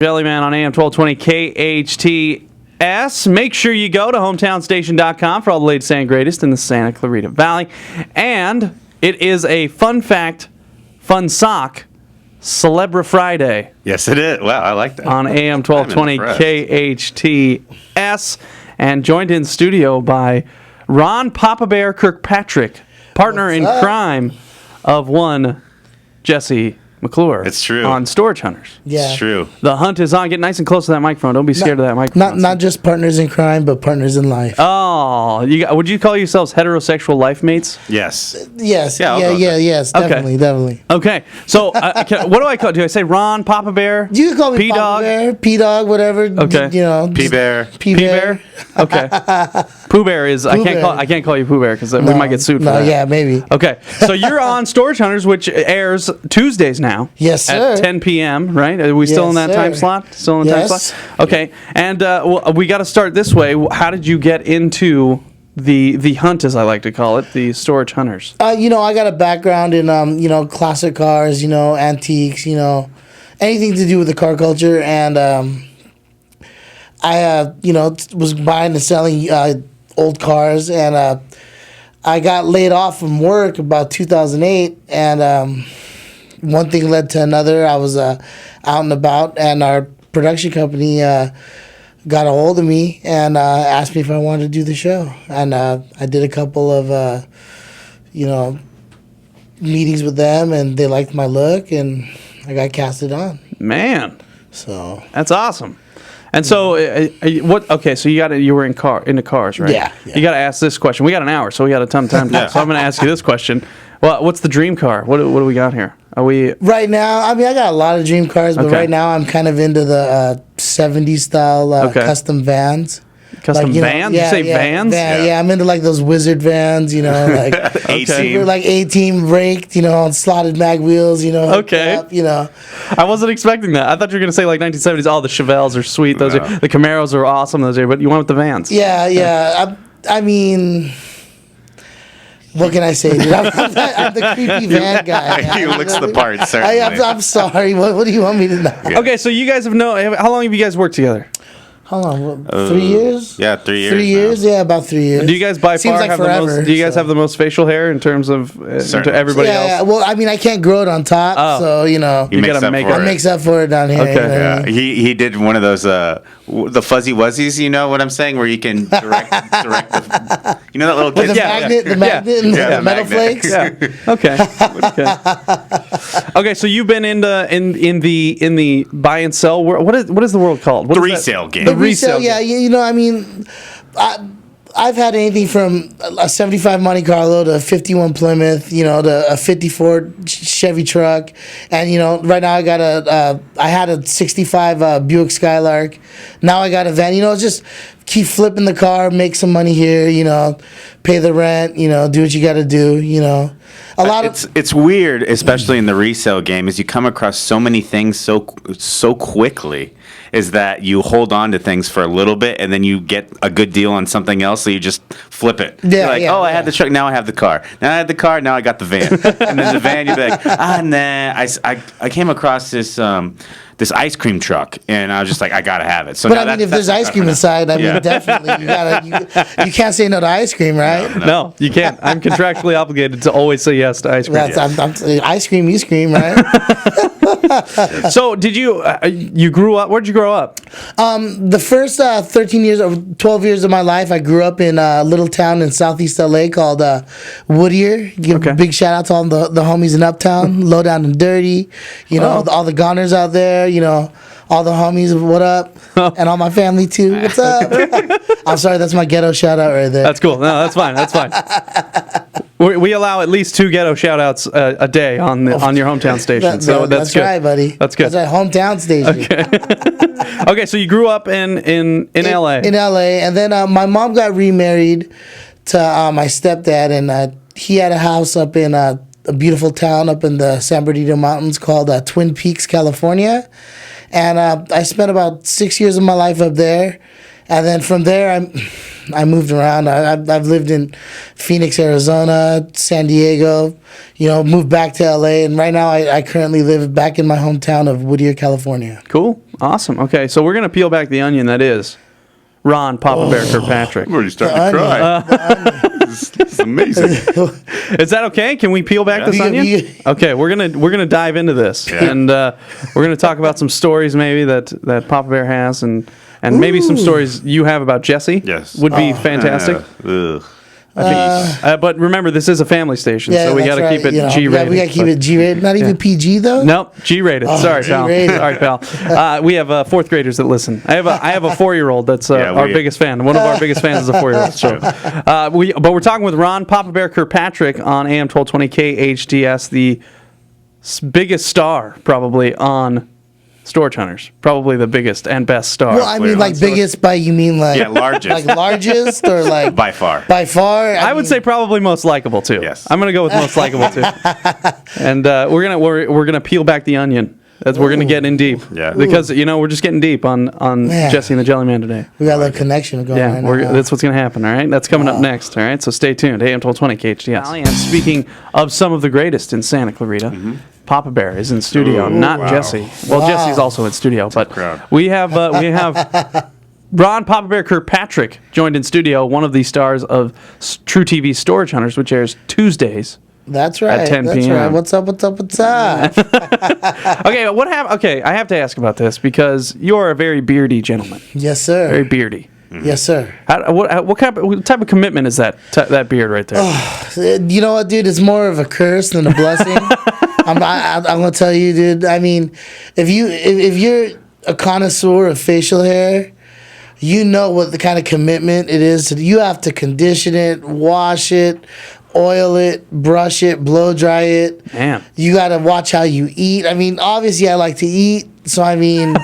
Jellyman on AM 1220 KHTS. Make sure you go to hometownstation.com for all the latest and greatest in the Santa Clarita Valley. And it is a fun fact, fun sock, Celebra Friday. Yes, it is. Wow, I like that. On AM 1220 KHTS. And joined in studio by Ron Papa Bear Kirkpatrick, partner in crime of one Jesse McClure. It's true. On Storage Hunters. Yeah. It's true. The hunt is on. Get nice and close to that microphone. Don't be scared of that microphone. Not just partners in crime, but partners in life. Oh, would you call yourselves heterosexual life mates? Yes. Yes. Yeah, Yes. Definitely. Okay. So, what do I call? Do I say Ron, Papa Bear? You can call me Papa Bear, P-Dog, whatever. Okay. P-Bear. P-Bear? Okay. Pooh Bear is. I can't call you Pooh Bear because we might get sued for that. Yeah, maybe. Okay. So you're on Storage Hunters, which airs Tuesdays now. Yes, sir. At 10 p.m. Right? Are we still in that time slot? Still in the time slot? Okay. And we got to start this way. How did you get into the hunt, as I like to call it, the Storage Hunters? I got a background in classic cars, antiques, anything to do with the car culture, and I was buying and selling old cars, and I got laid off from work about 2008, and one thing led to another. I was out and about, and our production company got a hold of me and asked me if I wanted to do the show. And I did a couple of, meetings with them, and they liked my look, and I got casted on. Man, so that's awesome. And so, what? Okay, so you were into cars, right? Yeah. You got to ask this question. We got an hour, so we got a ton of time to talk. So I'm going to ask you this question. Well, what's the dream car? What do we got here? Are we right now? I mean, I got a lot of dream cars, but right now I'm kind of into the 70s style custom vans. Custom vans? You say vans? Yeah, I'm into like those wizard vans, like A-team. Like A-team raked, on slotted mag wheels, Okay. Up, I wasn't expecting that. I thought you were going to say like 1970s. Oh, the Chevelles are sweet. Those are, the Camaros are awesome. Those are, but you went with the vans. Yeah. I mean, what can I say, dude? I'm the creepy van guy. He looks the part, certainly. I'm sorry. What do you want me to know? Yeah. Okay, so you guys how long have you guys worked together? How long? 3 years? Yeah, 3 years. 3 years? Yeah, about 3 years. Do you guys by far have forever, the most? Do you guys have the most facial hair in terms of to everybody else? Yeah. Well, I mean, I can't grow it on top, so you gotta make it. I makes up for it down here. Okay. Yeah. He did one of those the fuzzy wuzzies. You know what I'm saying? Where you can direct that little kid. With the magnet, the metal flakes. Yeah. Okay. Okay. So you've been in the buy and sell world. What is the world called? The resale game. The resale, yeah. I mean, I've had anything from a 75 Monte Carlo to a 51 Plymouth, to a 54 Chevy truck, and right now I had a 65 Buick Skylark. Now I got a van. Just keep flipping the car, make some money here, pay the rent, do what you got to do, It's weird, especially in the resale game, is you come across so many things so quickly. Is that you hold on to things for a little bit and then you get a good deal on something else, so you just flip it. Yeah, I had the truck, now I have the car. Now I had the car, now I got the van. And then the van, you'd be like, nah. I came across this ice cream truck, and I was just like, I gotta have it. So, but if there's ice cream inside, definitely you can't say no to ice cream, right? No, you can't. I'm contractually obligated to always say yes to ice cream. Ice cream, you scream, right? So, did you grew up? Where'd you grow up? The first 13 years or 12 years of my life, I grew up in a little town in Southeast LA called Whittier. Give a big shout out to all the homies in Uptown, Low Down and Dirty. All the goners out there. All the homies, what up? And all my family too, what's up? I'm sorry, that's my ghetto shout out right there. That's cool. No, that's fine. We allow at least 2 ghetto shout outs a day on your hometown station. That's good. Right, buddy. That's good. That's right, hometown station. Okay. Okay, so you grew up in LA. In LA, and then my mom got remarried to my stepdad, and he had a house up in a beautiful town up in the San Bernardino Mountains called Twin Peaks, California. And I spent about 6 years of my life up there. And then from there, I moved around. I've lived in Phoenix, Arizona, San Diego, moved back to LA. And right now I currently live back in my hometown of Whittier, California. Cool. Awesome. Okay, so we're going to peel back the onion that is Ron Papa Bear Kirkpatrick. I'm already starting to cry. This is amazing. Is that okay? Can we peel back this onion? Okay, we're gonna dive into this, and we're gonna talk about some stories maybe that Papa Bear has, and maybe some stories you have about Jesse. Yes, would be fantastic. But remember, this is a family station, so we got to keep it G-rated. We got to keep it G-rated. Not even PG though. Nope, G-rated. Sorry, pal. Sorry, pal. We have fourth graders that listen. I have a 4-year-old that's our biggest fan. One of our biggest fans is a 4-year-old. So, but we're talking with Ron Papa Bear Kirkpatrick on AM 1220 KHTS, the biggest star probably on Storage Hunters, probably the biggest and best star. Well, I mean, like biggest by you mean like largest, like largest or like by far. By far, I would say probably most likable too. Yes, I'm gonna go with most likable too. And we're gonna peel back the onion. We're gonna get in deep. Yeah, because we're just getting deep on Jesse and the Jellyman today. We got a little connection going. Yeah, right now. That's what's gonna happen. All right, that's coming up next. All right, so stay tuned. AM 1220 KHTS. And speaking of some of the greatest in Santa Clarita. Papa Bear is in studio, not Jesse. Well, Jesse's also in studio, but we have Ron Papa Bear Kirkpatrick joined in studio, one of the stars of TruTV's Storage Hunters, which airs Tuesdays. That's right. At 10 That's p.m. right. What's up? Okay, Okay, I have to ask about this because you're a very beardy gentleman. Yes, sir. Very beardy. Yes, sir. What type of commitment is that beard right there? You know what, dude? It's more of a curse than a blessing. I'm gonna tell you, dude. I mean, if you're a connoisseur of facial hair, you know what the kind of commitment it is. You have to condition it, wash it, oil it, brush it, blow dry it. Man, you got to watch how you eat. I mean, obviously, I like to eat, so I mean.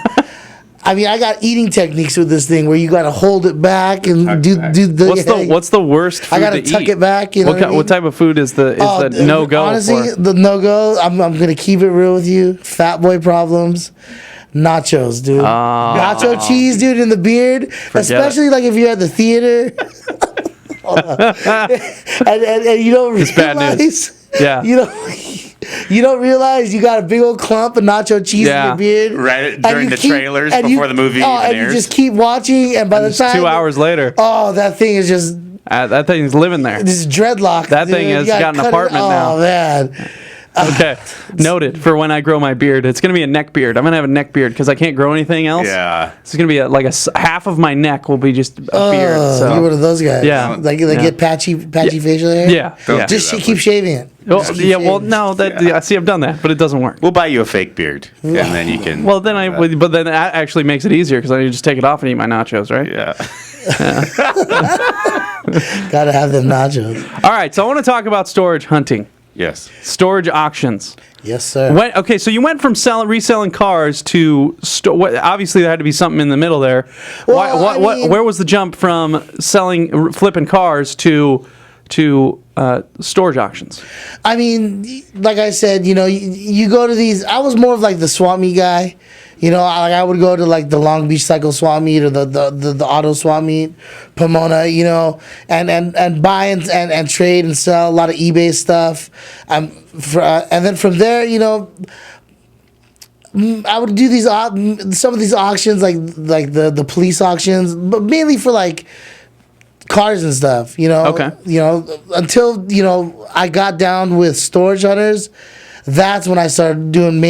I got eating techniques with this thing where you got to hold it back and do the. What's the worst food I got to tuck it back. You know what type of food is the no go? Honestly, the no go. I'm gonna keep it real with you. Fat boy problems. Nachos, dude. Nacho cheese, dude, in the beard. Especially like if you're at the theater. and you don't realize. Bad news. Yeah. You don't realize you got a big old clump of nacho cheese in your beard. Right during the trailers before the movie even airs. You just keep watching, and by the time 2 hours later, that thing is just that thing's living there. This dreadlock. That thing has got an apartment now. Oh man. Okay, noted for when I grow my beard. It's going to be a neck beard. I'm going to have a neck beard because I can't grow anything else. Yeah. It's going to be half of my neck will be just a beard. So. You're one of those guys. Yeah. Like get patchy facial hair? Yeah. Just keep shaving it. See, I've done that, but it doesn't work. We'll buy you a fake beard, and then you can... Well, then but then that actually makes it easier because then you just take it off and eat my nachos, right? Yeah. Gotta have them nachos. All right, so I want to talk about storage hunting. Yes. Storage auctions. Yes, sir. Okay, so you went from reselling cars to obviously there had to be something in the middle there. Well, where was the jump from flipping cars to storage auctions? I mean, like I said, you go to these. I was more of like the swap meet guy. I would go to like the Long Beach Cycle swap meet or the auto swap meet, Pomona, and buy and trade and sell a lot of eBay stuff. And then from there, I would do some of these auctions like the police auctions, but mainly for like cars and stuff. Okay. Until I got down with Storage Hunters. That's when I started doing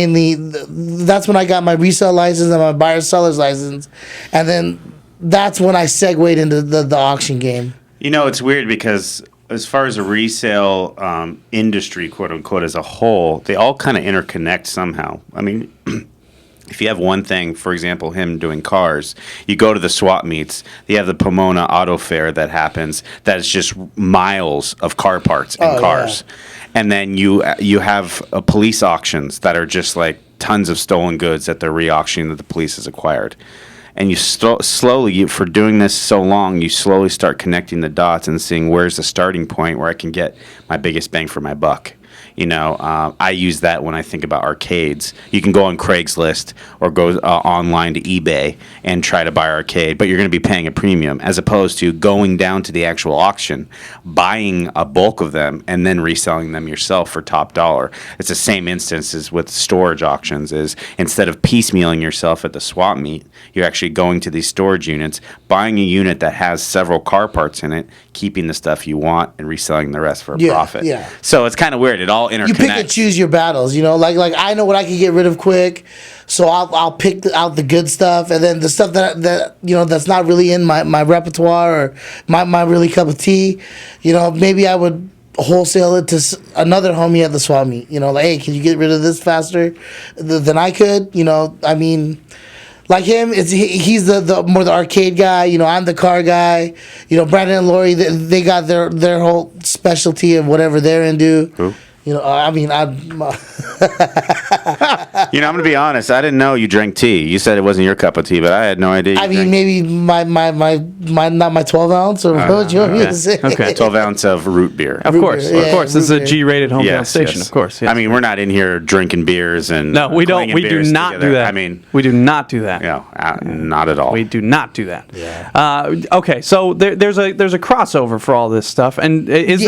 that's when I got my resale license and my buyer-seller's license. And then that's when I segued into the auction game. It's weird because as far as the resale industry, quote unquote, as a whole, they all kind of interconnect somehow. I mean, if you have one thing, for example, him doing cars, you go to the swap meets, you have the Pomona Auto Fair that happens, that is just miles of car parts and cars. Yeah. And then you have police auctions that are just like tons of stolen goods that they're re-auctioning that the police has acquired. And you slowly, for doing this so long, you slowly start connecting the dots and seeing where's the starting point where I can get my biggest bang for my buck. You know, I use that when I think about arcades. You can go on Craigslist or go online to eBay and try to buy arcade, but you're going to be paying a premium as opposed to going down to the actual auction, buying a bulk of them, and then reselling them yourself for top dollar. It's the same instances with storage auctions. Is instead of piecemealing yourself at the swap meet, you're actually going to these storage units, buying a unit that has several car parts in it, keeping the stuff you want, and reselling the rest for a profit. Yeah. So it's kind of weird. It all interconnects. You pick and choose your battles, you know. Like I know what I can get rid of quick, so I'll pick out the good stuff, and then the stuff that you know that's not really in my repertoire or my really cup of tea. You know, maybe I would wholesale it to another homie at the swap meet. You know, like, hey, can you get rid of this faster than I could? You know, I mean. Like him, he's the more the arcade guy. You know, I'm the car guy. You know, Brandon and Lori, they got their whole specialty of whatever they're into. Who? You know, I mean, You know, I'm gonna be honest. I didn't know you drank tea. You said it wasn't your cup of tea, but I had no idea. I mean, maybe my not my 12 ounce or what you want me to say. Okay, 12 ounce of root beer. Of course, beer, of yeah, course. This is a root beer. G-rated hometown Yes, station. yes. Of course. Yes. I mean, we're not in here drinking beers and no, we don't. clanging We do beers not together. do that. I mean, we do not do that. you know, not at all. We do not do that. Yeah. Okay, so there's a crossover for all this stuff, and is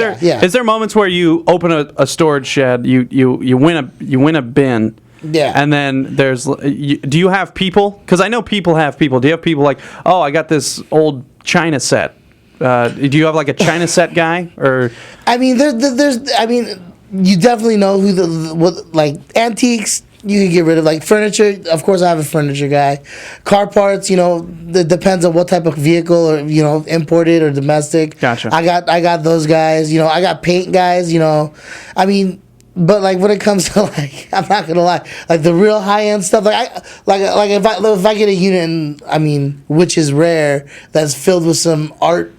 there moments where you open a storage shed, you win a bin, and then there's do you have people? Because I know people have people. Do you have people like, oh, I got this old China set? Do you have like a China set guy or? I mean, there's I mean, you definitely know who what like antiques. You can get rid of like furniture. Of course, I have a furniture guy. Car parts, you know, it depends on what type of vehicle or you know, imported or domestic. Gotcha. I got those guys. You know, I got paint guys. You know, I mean, but like when it comes to like, I'm not gonna lie, like the real high end stuff. Like if I get a unit, and, I mean, which is rare, that's filled with some art.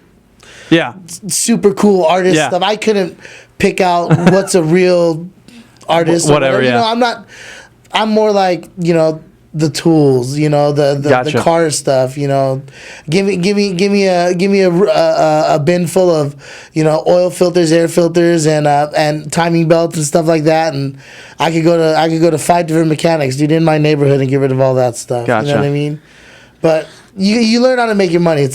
Yeah. Super cool artist stuff. I couldn't pick out what's a real artist. Whatever. Yeah. You know, I'm more like, you know, the tools, you know, the car stuff, you know. Give me a bin full of, you know, oil filters, air filters, and timing belts and stuff like that, and I could go to 5 different mechanics, dude, in my neighborhood and get rid of all that stuff. Gotcha. You know what I mean? But you learn how to make your money.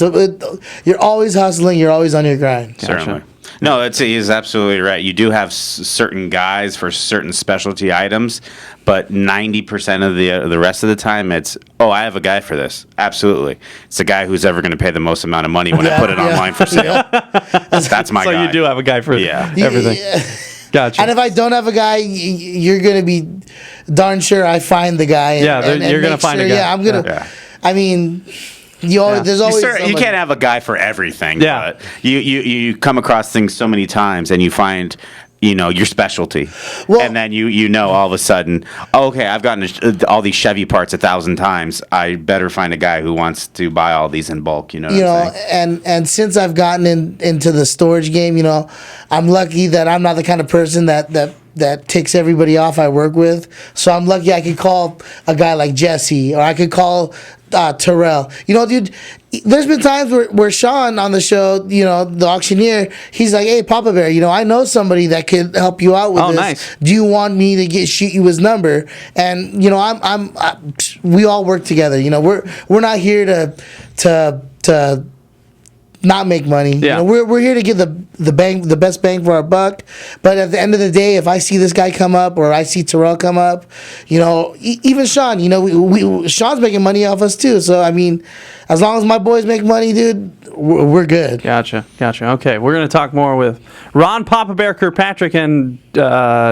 You're always hustling. You're always on your grind. Certainly. No, he's absolutely right. You do have certain guys for certain specialty items, but 90% of the rest of the time, it's, oh, I have a guy for this. Absolutely. It's the guy who's ever going to pay the most amount of money when I put it online for sale. That's my guy. So you do have a guy for everything. Gotcha. And if I don't have a guy, you're going to be darn sure I find the guy. And you're going to find a guy. Yeah, I'm going to. Yeah. I mean... There's always you can't have a guy for everything. Yeah. But you come across things so many times, and you find, you know, your specialty, and then you know all of a sudden, oh, okay, I've gotten all these Chevy parts 1,000 times. I better find a guy who wants to buy all these in bulk. You know. You know, and since I've gotten into the storage game, you know, I'm lucky that I'm not the kind of person that ticks everybody off I work with. So I'm lucky I could call a guy like Jesse, or I could call Terrell. You know, dude, there's been times where Sean on the show, you know, the auctioneer, he's like, hey, Papa Bear, you know, I know somebody that could help you out with this. Nice. Do you want me to shoot you his number? And, you know, we all work together. You know, we're not here to not make money. Yeah. You know, we're here to get the best bang for our buck. But at the end of the day, if I see this guy come up or I see Terrell come up, you know, even Sean, you know, Sean's making money off us too. So I mean, as long as my boys make money, dude, we're good. Gotcha. Okay, we're gonna talk more with Ron, Papa Bear, Kirkpatrick, and Jesse,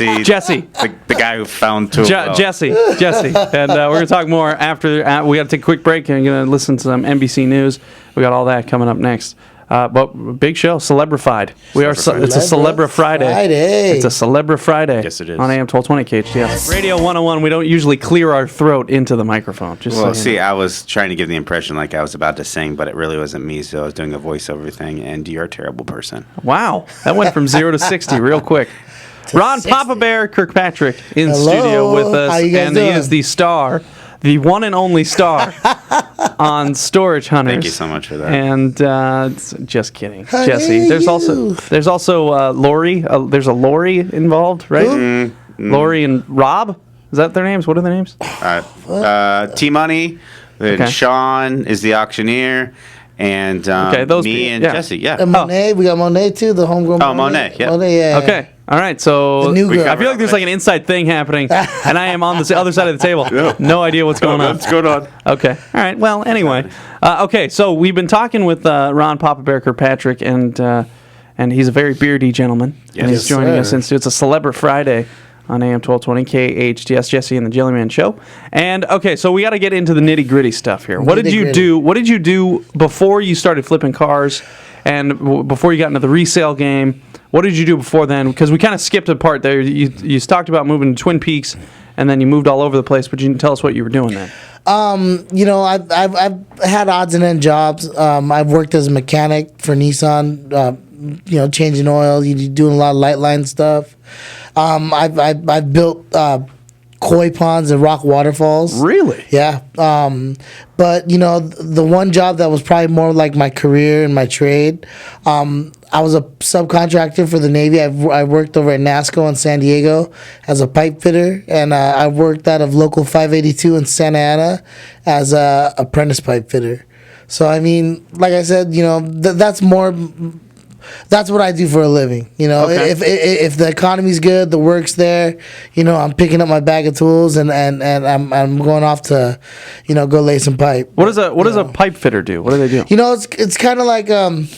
the guy who found two. Jesse, and we're gonna talk more after. We got to take a quick break and gonna listen to some NBC News. We got all that coming up next. But big show, Celebrified. It's a Celebra Friday. It's a Celebra Friday. Yes, it is. On AM 1220 KHTS. Radio 101, we don't usually clear our throat into the microphone. I was trying to give the impression like I was about to sing, but it really wasn't me, so I was doing a voiceover thing, and you're a terrible person. Wow. That went from 0 to 60 real quick. Ron, 60. Papa Bear, Kirkpatrick in studio with us, and he is the star, the one and only star on Storage Hunters. Thank you so much for that. And just kidding, Jesse. There's also Lori. There's a Lori involved, right? Lori and Rob. Is that their names? What are their names? T-Money. Then Sean is the auctioneer. And those me people, and Jesse, And Monet, we got Monet too, the homegrown. Monet, yeah. Monet, yeah. Okay, all right. So The new girl. I feel like there's like an inside thing happening, and I am on the other side of the table. No idea what's going on. What's going on? Okay, all right. Well, anyway, so we've been talking with Ron Papa Bear Kirkpatrick, and he's a very beardy gentleman, and he's joining us. And it's a Celebra Friday on AM 1220 KHTS, Jesse and the Jellyman Show. And okay, so we got to get into the nitty gritty stuff here. What did you do? What did you do before you started flipping cars, and before you got into the resale game? What did you do before then? Because we kind of skipped a part there. You talked about moving to Twin Peaks, and then you moved all over the place. But you didn't tell us what you were doing then. I've had odds and end jobs. I've worked as a mechanic for Nissan. Changing oil. You doing a lot of light line stuff. I've built koi ponds and rock waterfalls. Really? Yeah. But the one job that was probably more like my career and my trade. I was a subcontractor for the Navy. I worked over at NASCO in San Diego as a pipe fitter, and I worked out of Local 582 in Santa Ana as a apprentice pipe fitter. So I mean, like I said, that's more. That's what I do for a living. Okay. If the economy's good, the work's there, I'm picking up my bag of tools and I'm going off to, go lay some pipe. What does a pipe fitter do? What do they do? It's kind of like like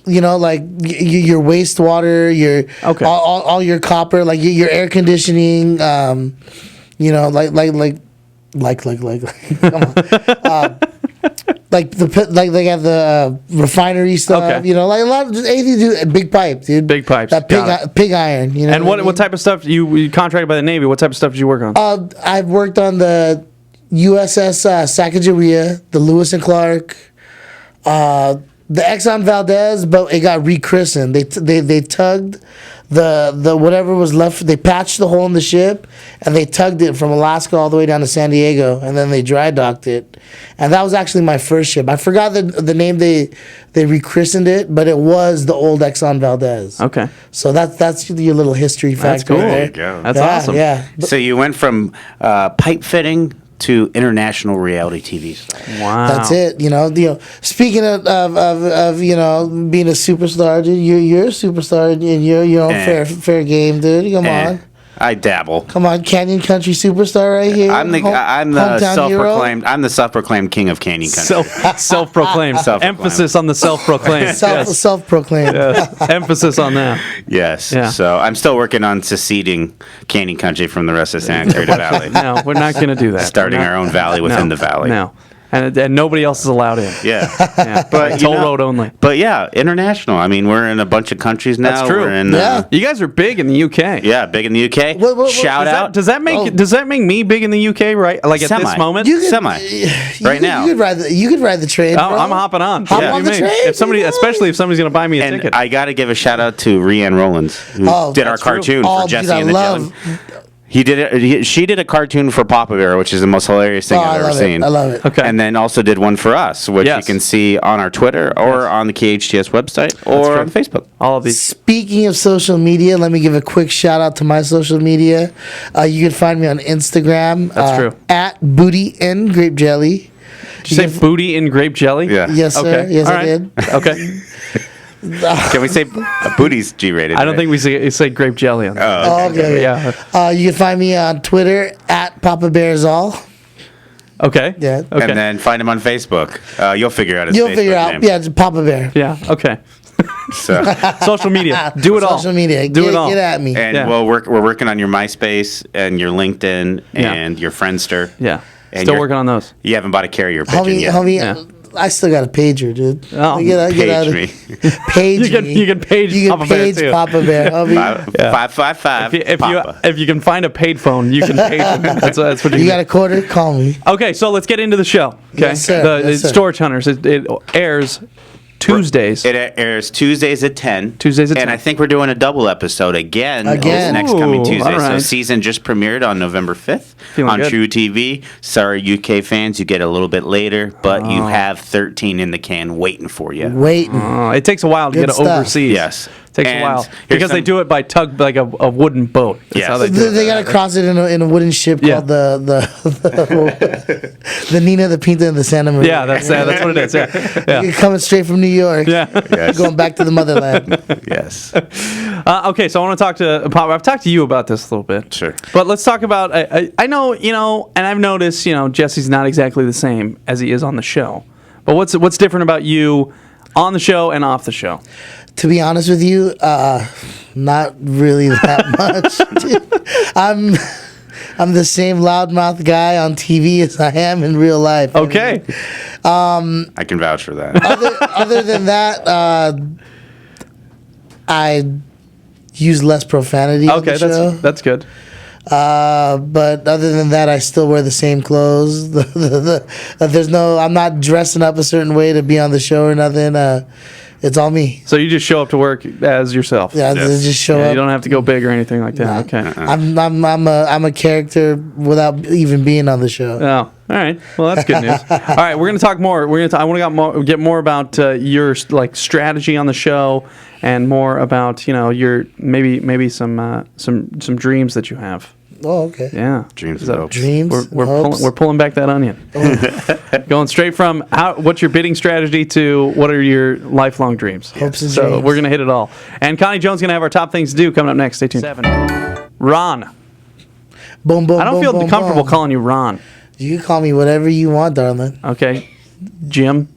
your wastewater, your all your copper, like your air conditioning, like come on. Like they have the refinery stuff, Okay. Like a lot of just anything to do big pipe, dude. Big pipes. That pig iron, And what type of stuff you contracted by the Navy? What type of stuff did you work on? I've worked on the USS Sacagawea, the Lewis and Clark, the Exxon Valdez, but it got rechristened. They tugged the whatever was left. They patched the hole in the ship, and they tugged it from Alaska all the way down to San Diego, and then they dry docked it. And that was actually my first ship. I forgot the name they rechristened it, but it was the old Exxon Valdez. Okay. So that's your little history fact. That's cool. Right there. There you go. That's awesome. Yeah. So you went from pipe fitting to international reality TV star. Wow. That's it. Speaking of being a superstar, dude, you're a superstar and you're fair game, dude. Come on. I dabble. Come on, Canyon Country superstar right here. I'm the self-proclaimed king of Canyon Country. Self-proclaimed. Emphasis on the self-proclaimed. Self-proclaimed. Yes. Emphasis on that. Yes. Yeah. So I'm still working on seceding Canyon Country from the rest of Santa Clarita Valley. No, we're not going to do that. Starting our own valley within the valley. No. And nobody else is allowed in. Yeah. But toll road only. But yeah, international. I mean, we're in a bunch of countries now. That's true. We're in, Yeah. You guys are big in the UK. Yeah, big in the UK. Shout out. Does that make me big in the UK? Right, like at this moment. Now. You could ride the train. Bro. I'm hopping on. Hop on the train. Especially if somebody's going to buy me a ticket. I got to give a shout out to Rhiann Rollins, who did our cartoon for Jesse and the Jelly. She did a cartoon for Papa Bear, which is the most hilarious thing I've ever seen. I love it. Okay. And then also did one for us, which you can see on our Twitter or on the KHTS website or on Facebook. All of these. Speaking of social media, let me give a quick shout out to my social media. You can find me on Instagram. That's true. At Booty and Grape Jelly. Did you say booty in grape jelly? Yeah. Yes, sir. Okay. Yes, All I right. did. Okay. Can we say booty's G-rated? I don't think we say grape jelly on that. Oh, okay. Yeah. You can find me on Twitter at Papa Bears All. Okay. Yeah. Okay. And then find him on Facebook. You'll figure out his You'll Facebook figure out. name. Yeah, it's Papa Bear. Yeah. Okay. So, Social media. Do it all. Social media. Do it all. Get at me. and Yeah. we're working on your MySpace and your LinkedIn and your Friendster. Yeah. And Still you're- working on those. You haven't bought a carrier pigeon Homie, yet. Yeah. I still got a pager, dude. Oh, get out of me. Page You can page You can Papa Bear, page too. Papa Bear. Homie. 555 Papa. If you can find a paid phone, you can page them. That's what you You can got a quarter? Call me. Okay, so let's get into the show. Okay, Yes, sir. Yes, sir. Storage Hunters. It airs Tuesdays. It airs Tuesdays at 10. Tuesdays at 10. And I think we're doing a double episode again. This next coming Ooh, Tuesday. all right. So season just premiered on November 5th Feeling on good. TruTV. Sorry, UK fans, you get a little bit later, but you have 13 in the can waiting for you. Waiting. It takes a while to Good get stuff. overseas. Yes. Takes a And while here's because they some- do it by tug like a wooden boat. That's Yes. how they do it. They got to cross it in a wooden ship Yeah. called the Nina, the Pinta, and the Santa Maria. Yeah, that's what it is. Yeah, You're yeah. coming straight from New York. Yeah. Yes. Going back to the motherland. Yes. Okay, so I want to talk to Pop. I've talked to you about this a little bit. Sure. But let's talk about. I know, and I've noticed, Jesse's not exactly the same as he is on the show. But what's different about you on the show and off the show? To be honest with you, not really that much. I'm the same loudmouth guy on TV as I am in real life. Okay. I can vouch for that. Other than that, I use less profanity on Okay, the show. that's good. But other than that, I still wear the same clothes. I'm not dressing up a certain way to be on the show or nothing. It's all me. So you just show up to work as yourself. Yeah, Yes. just show Yeah, up. you don't have to go big or anything like that. Okay. I'm a character without even being on the show. Oh, all right. Well, that's good news. All right, we're gonna talk more. I want to get more about your strategy on the show, and more about your maybe some dreams that you have. Oh, okay. Yeah. Dreams So and hopes. Dreams. we're pulling back that onion. Going straight from what's your bidding strategy to what are your lifelong dreams. Hopes and So dreams. we're gonna hit it all. And Connie Jones gonna have our top things to do coming up next. Stay tuned. 7. Ron. Boom, boom. I don't boom, feel boom, comfortable boom. calling you Ron. You can call me whatever you want, darling. Okay. Jim.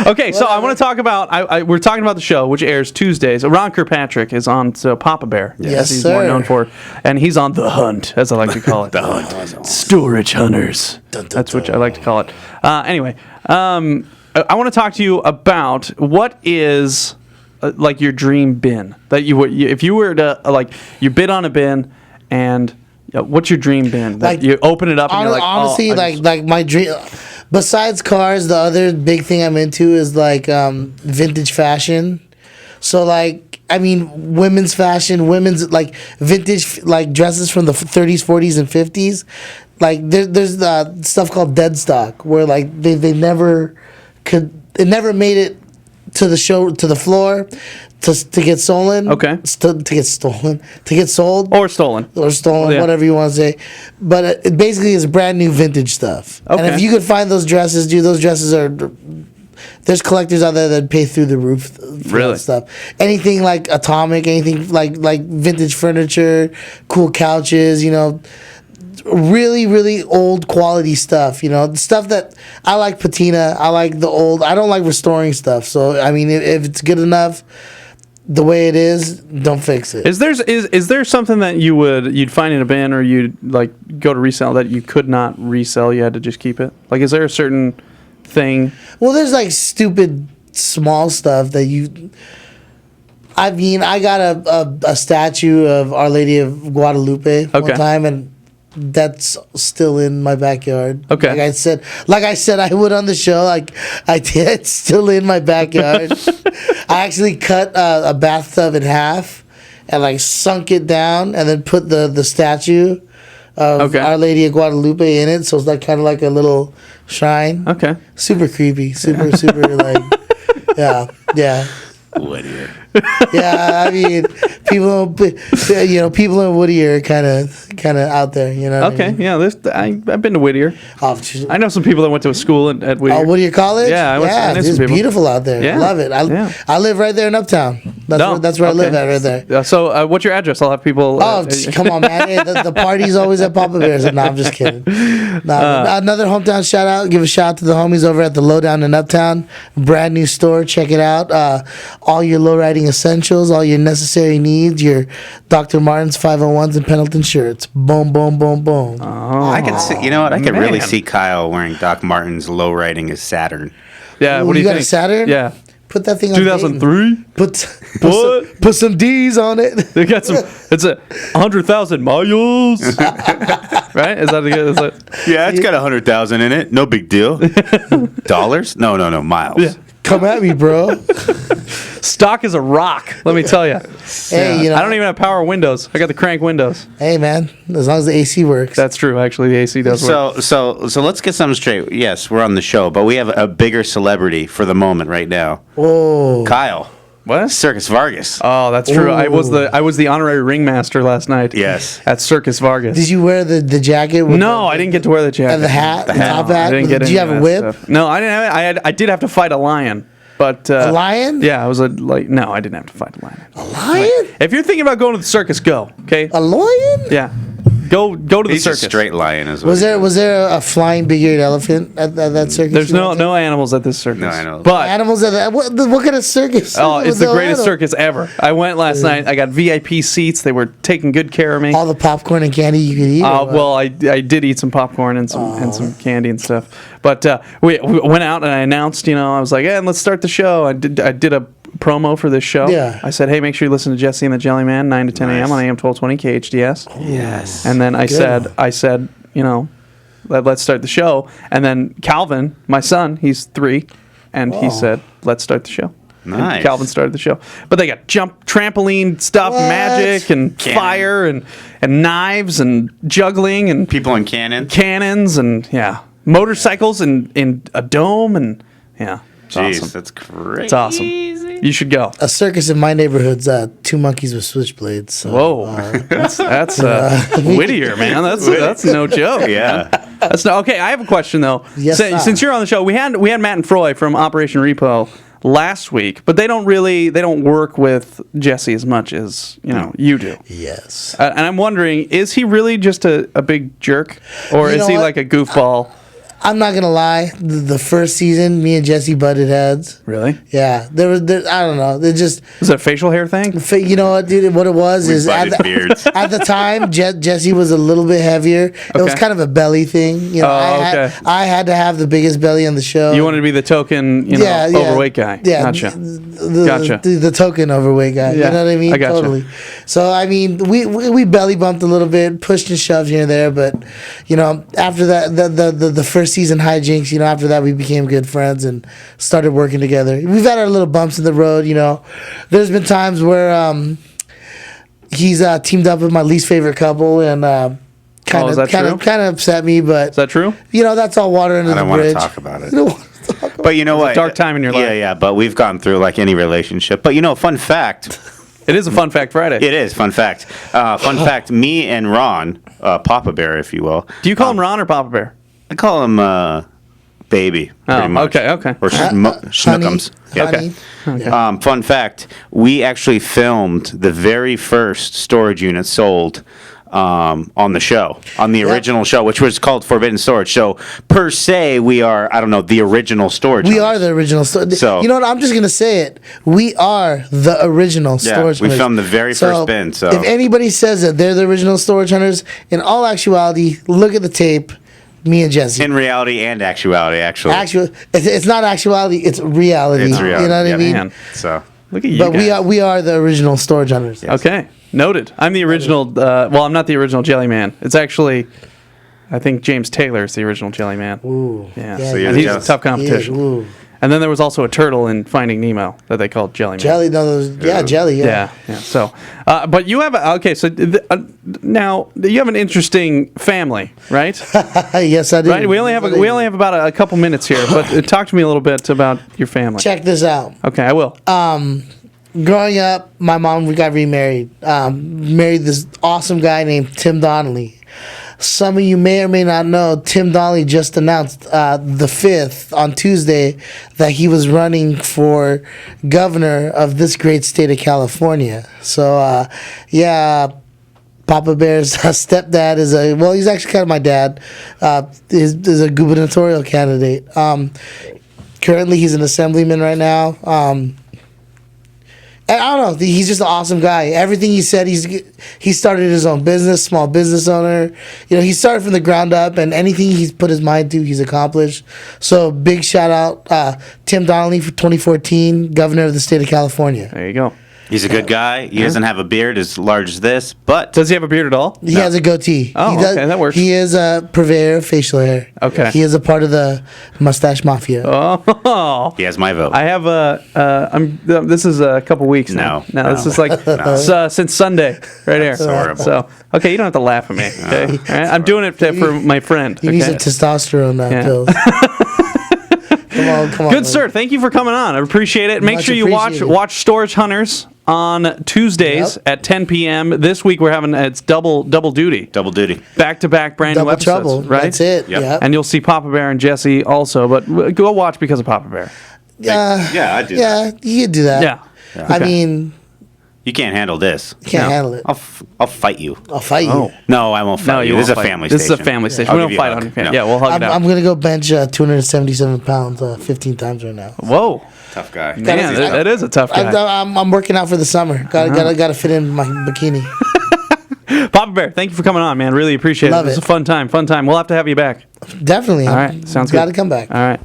Okay, so I want to talk about. We're talking about the show, which airs Tuesdays. Ron Kirkpatrick is on Papa Bear, Yes, as he's more sir. known for, and he's on The Hunt, as I like to call it. The Hunt. Storage Hunters. That's what I like to call it. Anyway, I want to talk to you about what is like your dream bin that you would, if you were to you bid on a bin, and what's your dream bin that you open it up and you're like, honestly, oh, like my dream. Besides cars, the other big thing I'm into is vintage fashion. So women's fashion, women's vintage dresses from the 30s, 40s, and 50s. There's stuff called dead stock where they never made it to the floor to get stolen. Okay. To get sold. or stolen. Or stolen, Yeah. whatever you want to say. But it basically is brand new vintage stuff. And Okay. if you could find those dresses, dude, those dresses are... There's collectors out there that pay through the roof for Really? that stuff. Anything like atomic, anything like vintage furniture, cool couches, really, really old quality stuff, stuff that I like patina. I like the old. I don't like restoring stuff. So, I mean, if it's good enough the way it is, don't fix it. Is there something that you'd find in a bin or you'd go to resell that you could not resell? You had to just keep it. Is there a certain thing? Well, there's stupid small stuff that you. I mean, I got a statue of Our Lady of Guadalupe one Okay. time, and that's still in my backyard. Okay. Like I said, I would on the show. I did. It's still in my backyard. I actually cut a bathtub in half and sunk it down, and then put the statue of Okay. Our Lady of Guadalupe in it. So it's kind of like a little shrine. Okay. Super creepy. Super yeah. Whittier. Yeah, I mean, people in Whittier are kind of out there, you know. what I Okay. mean? Yeah. I've been to Whittier. Oh, geez. I know some people that went to a school at Whittier. Oh, Whittier College? Yeah, I know some it's people. beautiful out there. Yeah, Love it. I live right there in Uptown. That's where I live at, right there. So, what's your address? I'll have people. Oh, come on, man. Hey, the party's always at Papa Bear's. No, I'm just kidding. Another hometown shout out. Give a shout out to the homies over at the Lowdown in Uptown. Brand new store. Check it out. All your lowriding essentials, all your necessary needs, your Dr. Martens 501s and Pendleton shirts. Boom, boom, boom, boom. I can see. You know what? I can really man. see Kyle wearing Doc Martens low riding his Saturn. Yeah. Ooh, What do you got think? a Saturn? Yeah. Put that thing on. 2003. Put some D's on it. They got some. It's 100,000 miles. right? Is that a good? Is that, Yeah, it's got 100,000 in it. No big deal. Dollars? No, miles. Yeah. Come at me, bro. stock is a rock. Let me tell you. Hey, you know. I don't even have power windows. I got the crank windows. Hey, man. As long as the AC works. That's true. Actually, the AC does work. So let's get something straight. Yes, we're on the show, but we have a bigger celebrity for the moment right now. Whoa. Kyle. What? Circus Vargas. Oh, that's true. I was Ooh. the honorary ringmaster last night. Yes. At Circus Vargas. Did you wear the jacket? With No, I didn't get to wear the jacket. And the hat? The top No, hat? I didn't get Did you have any a of whip? that stuff. No, I didn't have it. I did have to fight a lion. But A lion? Yeah, I was no, I didn't have to fight a lion. A lion? If you're thinking about going to the circus, go. Okay. A lion? Yeah. Go to the He's circus. a straight lion as well. Was there a flying big-eared elephant at that circus? There's you went to? no animals at this circus. No animals. But Animals at that? What kind of circus? oh, it's was the there greatest animal? circus ever. I went last night. I got VIP seats. They were taking good care of me. All the popcorn and candy you could eat? or what? Well, I did eat some popcorn and some candy and stuff. But we went out and I announced, I was like, let's start the show. I did a promo for this show. Yeah. I said, hey, make sure you listen to Jesse and the Jellyman 9 to 10 a.m. on AM 1220 KHTS. Yes. And then I said, let's start the show. And then Calvin, my son, he's 3, and he said, let's start the show. Nice. And Calvin started the show. But they got trampoline stuff, What? magic, and Cannon. fire, and knives, and juggling, and People in Cannon. cannons, and motorcycles in a dome, and it's Jeez, awesome. that's crazy. It's awesome. You should go. A circus in my neighborhood's 2 monkeys with switchblades. So, Whoa, that's Whittier, man. That's no joke. Yeah. That's no okay. I have a question though. Yes, sir. Since you're on the show, we had Matt and Froy from Operation Repo last week, but they don't work with Jesse as much as you do. Yes. And I'm wondering, is he really just a big jerk, or You is know he what? like a goofball? I'm not gonna lie. The first season, me and Jesse butted heads. Really? Yeah, there I don't know. They just, Is it a facial hair thing? you know what, dude? What it was is Butted beards. at the time, Jesse was a little bit heavier. It was Okay. kind of a belly thing. Okay. I had to have the biggest belly on the show. You wanted to be the token, overweight guy. Yeah, Gotcha. The, Gotcha. the token overweight guy. Yeah, You know what I mean? I gotcha. Totally. So I mean, we belly bumped a little bit, pushed and shoved here and there, but after that, the first season hijinks. After that, we became good friends and started working together. We've had our little bumps in the road. There's been times where he's teamed up with my least favorite couple and kind is that true? of upset me, but Is that true? that's all water under I the don't want to bridge. talk about it. You don't want to talk about But you know what? dark time in your life. Yeah, but we've gone through like any relationship. But fun fact. It is a fun fact Friday. It is, fun fact. Fun fact, me and Ron, Papa Bear, if you will. Do you call him Ron or Papa Bear? I call him Baby, pretty much. okay. Or Schnookums. honey. Yeah. Fun fact, we actually filmed the very first storage unit sold on the show, on the original show, which was called Forbidden Storage. So, per se, we are, the original storage. We owners. are the original storage. So- You know what? I'm just gonna say it. We are the original storage we hunters. filmed the very first bin, so- if anybody says that they're the original storage hunters, in all actuality, look at the tape. Me and Jesse. In reality and actuality, actually. It's not actuality. It's reality. It's reality. You know what Yeah, I mean? Man, So, look at you But guys. we are the original storage hunters. Okay, noted. I'm the original. I'm not the original Jellyman. It's actually, I think James Taylor is the original Jellyman. Ooh. Yeah, So you're and the he's a jealous. tough competition. Ooh. And then there was also a turtle in Finding Nemo that they called Jellyman. Jelly. No, those. Yeah, jelly. Yeah. So, but you have now you have an interesting family, right? Yes, I do. Right. We only have about a couple minutes here, but talk to me a little bit about your family. Check this out. Okay, I will. Growing up, my mom got remarried. Married this awesome guy named Tim Donnelly. Some of you may or may not know, Tim Donnelly just announced the 5th on Tuesday that he was running for governor of this great state of California. So, Papa Bear's stepdad he's actually kind of my dad. Is a gubernatorial candidate. Currently, he's an assemblyman right now. And I don't know. He's just an awesome guy. Everything he said, he started his own business, small business owner. He started from the ground up, and anything he's put his mind to, he's accomplished. So big shout out, Tim Donnelly for 2014, governor of the state of California. There you go. He's a good guy. He doesn't have a beard as large as this, but Does he have a beard at all? He has a goatee. Oh, okay, that works. He is a purveyor of facial hair. Okay. He is a part of the mustache mafia. Oh. he has my vote. I have this is a couple weeks now. No. This is like since Sunday right here. horrible. So, okay, you don't have to laugh at me. Okay, all right? I'm doing it for my friend. He needs Okay? some testosterone pills. Come on. Good, sir. Thank you for coming on. I appreciate it. Make Much sure you appreciated. watch Storage Hunters on Tuesdays at 10 p.m. This week we're having it's double duty. Double duty. Back-to-back brand new Double episodes, trouble. right? That's it. Yep. Yep. And you'll see Papa Bear and Jesse also, but go watch because of Papa Bear. Yeah, I do. Yeah, you could do that. Yeah. I Okay. mean, You can't handle this. you can't No. handle it. I'll fight you. I'll fight Oh. you. No, I won't fight No, you. you This is won't a fight. family This station. is a family station. I'll We give don't you fight a on hug. camera. No. Yeah, we'll hug it out. I'm going to go bench 277 pounds 15 times right now. Whoa. Tough guy. Man, that is a tough guy. I'm working out for the summer. Gotta fit in my bikini. Papa Bear, thank you for coming on, man. Really appreciate Love it. It was it. a fun time. We'll have to have you back. Definitely. All right. Sounds good. Gotta come back. All right.